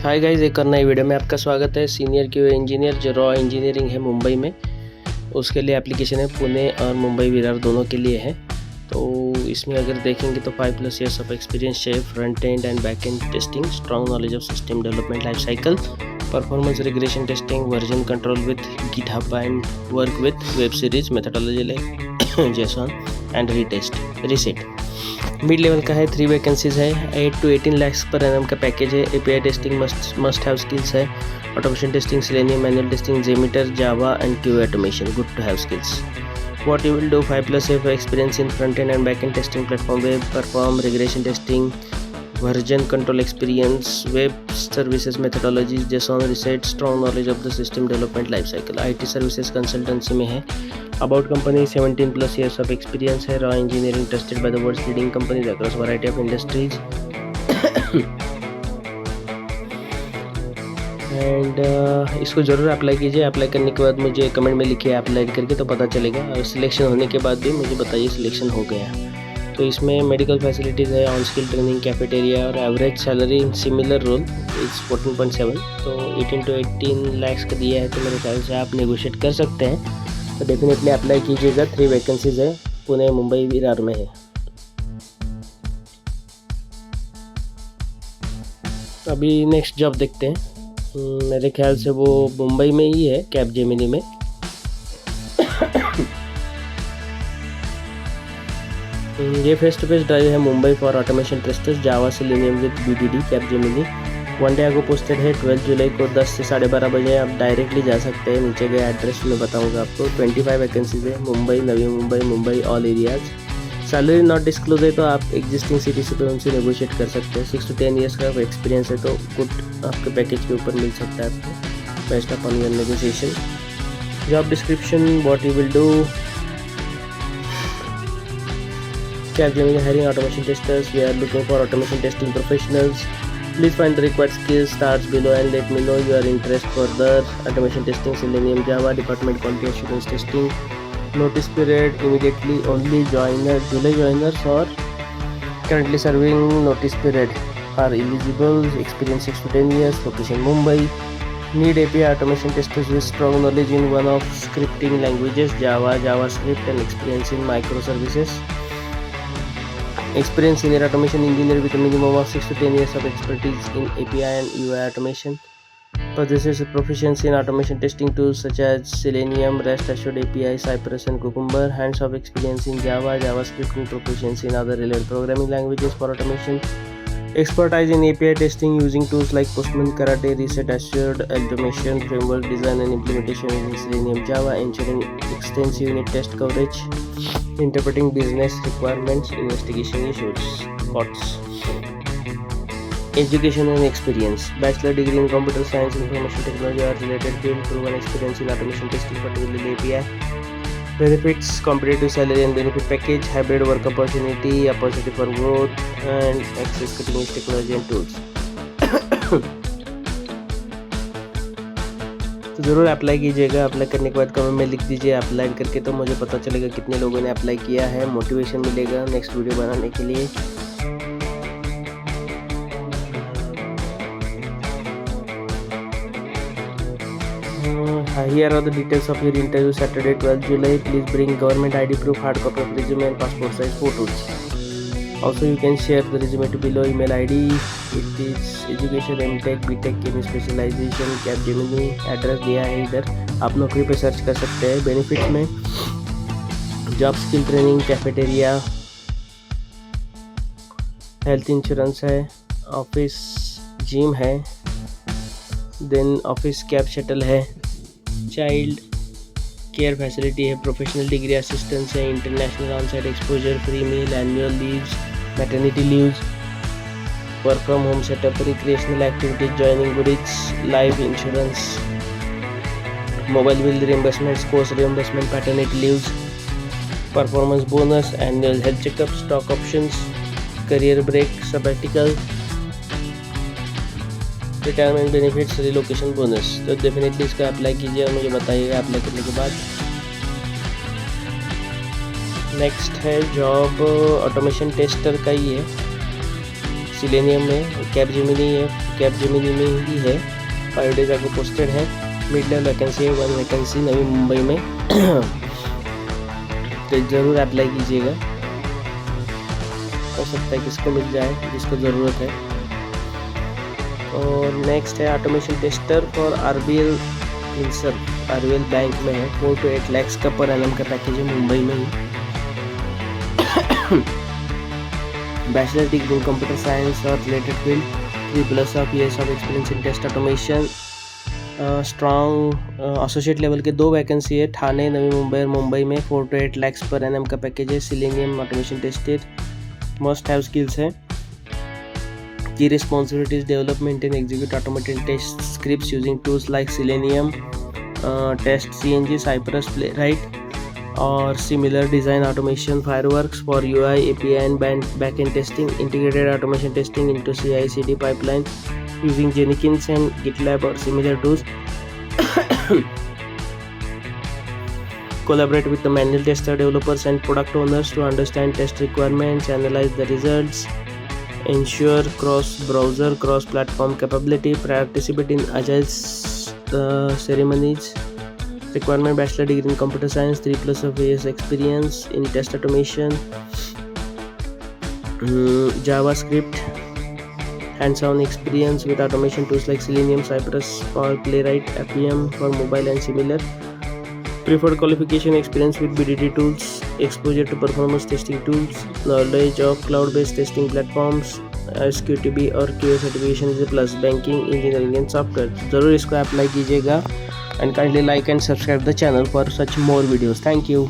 Hi guys, एक और नई वीडियो में आपका स्वागत है। सीनियर क्यूए इंजीनियर जो रॉ इंजीनियरिंग है मुंबई में, उसके लिए एप्लीकेशन है पुणे और मुंबई विरार दोनों के लिए है। तो इसमें अगर देखेंगे तो 5+ ईयर्स ऑफ एक्सपीरियंस चाहिए, front end and back and testing, strong knowledge of system development life cycle, performance regression testing, version control with GitHub and work with web series methodology like Jason and reset. Mid level का है, 3 vacancies है, 8 to 18 lakhs per annum का package है। API testing must have skills है, automation testing, selenium, manual testing, JMeter, Java and QA automation, good to have skills. What you will do: 5+ years of experience in front end and back end testing platform, web perform regression testing, version control experience, web services methodologies, JSON research, strong knowledge of the system development life cycle। IT services consultancy में है। About company: 17+ years of experience है, raw engineering trusted by the world's leading companies across variety of industries and इसको ज़रूर apply कीजिए। Apply करने के बाद मुझे कमेंट में लिखिए अप्लाई करके, तो पता चलेगा। और सिलेक्शन होने के बाद भी मुझे बताइए सिलेक्शन हो गया। तो इसमें मेडिकल फैसिलिटीज़ है, ऑन स्किल ट्रेनिंग, कैफेटेरिया, और average salary similar role is 14.7, तो 18 to 18 lakhs का दिया है। तो मेरे ख्याल से आप नेगोशिएट कर सकते हैं, तो डेफिनेटली अप्लाई कीजिएगा। 3 वैकेंसीज़ है, पुणे, मुंबई, विरार में है। अभी नेक्स्ट जॉब देखते हैं। मेरे ख्याल से वो मुंबई में ही है, कैपजेमिनी में। ये फेस टू फेस ड्राइव है Mumbai for automation testers, Java, selenium with VDD, Capgemini. 1 day को पोस्टेड है, 12 जुलाई को 10 से 12:30 बजे। आप डायरेक्टली जा सकते हैं, नीचे गए एड्रेस मैं बताऊंगा आपको। 25 वैकेंसीज है, Mumbai, Navi Mumbai, all areas. Salary not disclose है, तो आप एग्जिस्टिंग सीटीसी पे उनसे नेगोशिएट कर सकते हैं। 6 to 10 ईयर्स का एक्सपीरियंस है, तो गुड आपके पैकेज के ऊपर मिल सकता है आपको, best upon your negotiation. Job description: what you will do, Capgemini hiring automation testers. We are looking for automation testing professionals. Please find the required skills, starts below, and let me know your interest further. Automation testing, Selenium, Java, department quality assurance testing. Notice period: immediately only July joiners or currently serving notice period are eligible. Experience 6 to 10 years. Location Mumbai. Need API automation testers with strong knowledge in one of scripting languages, Java, JavaScript, and experience in microservices. Experienced senior automation engineer with a minimum of 6 to 10 years of expertise in API and UI automation. Possesses proficiency in automation testing tools such as Selenium, REST Assured API, Cypress, and Cucumber. Hands-on experience in Java, JavaScript, and proficiency in other related programming languages for automation. Expertise in API testing using tools like Postman, Karate, Reset Assured automation framework, design and implementation in Selenium, Java, ensuring extensive unit test coverage, interpreting business requirements, investigation issues, COTS. Education and experience: bachelor degree in computer science, information technology or related field, proven experience in automation testing, particularly API. Benefits: competitive salary and benefit package, hybrid work opportunity for growth, and access cutting edge technology and tools. तो ज़रूर apply कीजिएगा। Apply करने के बाद comment में लिख दीजिए apply करके, तो मुझे पता चलेगा कितने लोगों ने अप्लाई किया है, मोटिवेशन मिलेगा नेक्स्ट वीडियो बनाने के लिए। Here are the details of your interview: Saturday 12 July. Please bring government ID proof, hard copy of resume, and passport size photos. Also, you can share the resume to below email ID. It is education MTech, BTech, any specialization, Capgemini। Address दिया है इधर, आप नौकरी पे search कर सकते हैं। Benefits में job skill training, cafeteria, health insurance है, ऑफिस जिम है, देन ऑफिस कैब शटल है, चाइल्ड केयर फैसिलिटी है, प्रोफेशनल डिग्री असिस्टेंस है, international onsite exposure, free meal, annual leaves, maternity leaves, work from home setup, recreational activities, joining goodies, life insurance, mobile bill reimbursement, course reimbursement, paternity leaves, performance bonus, annual health checkup, stock options, career break, sabbatical, retirement benefits, relocation bonus. तो definitely इसका apply कीजिए और मुझे बताइएगा apply करने के बाद। Next है जॉब ऑटोमेशन टेस्टर का ही है, सिलेनियम में, कैपजेमिनी है, कैपजेमिनी में ही है। 5 डेज आगे पोस्टेड है। मिड लेवल वैकेंसी है, 1 वैकेंसी नवी मुंबई में। तो ज़रूर अप्लाई कीजिएगा, हो सकता है किसको मिल जाए जिसको ज़रूरत है। और नेक्स्ट है automation tester for RBL Finserv, RBL bank में है। 4 to 8 lakhs का पर एनम का पैकेज है मुंबई में ही। Bachelor degree in computer science और related field, 3+ of years of experience in test automation. Strong associate level के 2 वैकेंसी है, ठाणे, नवी मुंबई और मुंबई में। 4 to 8 lakhs पर एनम का पैकेज है। Selenium automation tested, must have skills है। Key responsibilities, development and execute automated test scripts using tools like selenium, test CNG, Cypress, Playwright or similar. Design automation fireworks for UI, API and backend testing. Integrated automation testing into CI/CD pipeline using Jenkins and GitLab or similar tools. Collaborate with the manual tester, developers and product owners to understand test requirements, analyze the results, ensure cross-browser, cross-platform capability, participate in agile ceremonies. Requirement: bachelor degree in computer science, 3+ of years experience in test automation, JavaScript, hands-on experience with automation tools like Selenium, Cypress, or Playwright, Appium for mobile and similar. Preferred qualification: experience with BDD tools, exposure to performance testing tools, knowledge of cloud-based testing platforms, SQTB और QA certification is a plus. Banking, engineering and software. ज़रूर इसको apply कीजिएगा and kindly like and subscribe the channel for such more videos. Thank you.